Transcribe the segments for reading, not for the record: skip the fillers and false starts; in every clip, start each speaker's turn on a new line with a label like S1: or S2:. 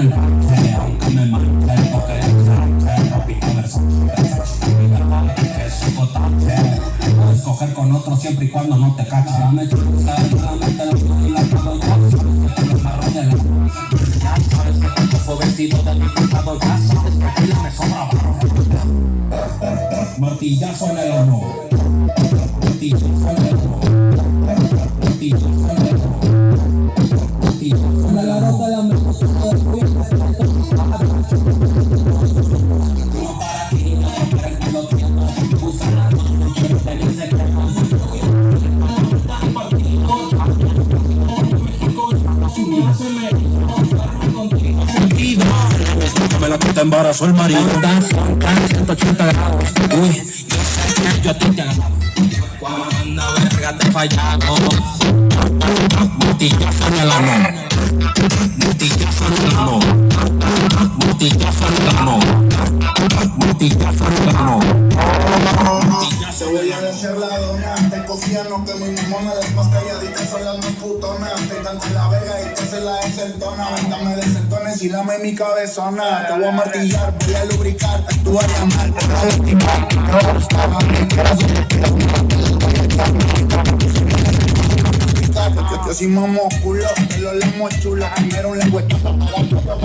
S1: el parche, aunque me manche, porque el rapito versátil, que es cotache. Puedes coger con otro siempre y cuando no te cache. Dame chusa, solamente la puedo yo. Ya sabes que cuando fue vestido de diputado, ya sabes que aquí me sobra barro. Martillazo en el horno. Martillazo en el horno. Martillazo en el horno. Martillazo en el horno. Me la quita embarazó el marido. 180 grados. Uy, yo sé que yo a ti te agarraba. Cuando una verga te fallaba. Martillazo en el ano. Martillazo en el ano. Martillazo en el ano. Martillazo en el ano.
S2: Te voy a decir la dona, te cofiano que mi mamona es más calladita, son las más putonas. Te canto la verga y te se la desentona. Véndame de sentones y dame mi cabezona. Te voy a martillar, voy a lubricar, tú vas a llamar, te voy a lastimar. Te voy a gustar, yo soy mamo culo, te lo lemo chulo. Primero un lengüetazo para que te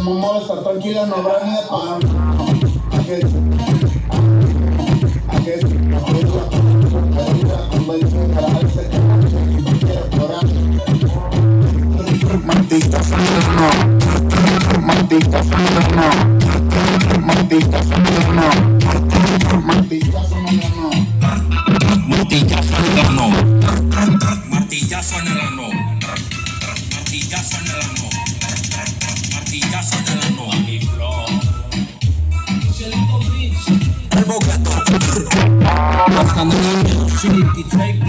S2: mamá está tranquila, no habrá ni de pagar. Martillazo en el horno. Martillazo en el horno. Martillazo en el horno. Martillazo en el horno.
S1: Martillazo en el horno. Martillazo en el horno. Martillazo en el horno. Martillazo en el horno. El boquetón. Buscando niños, City Take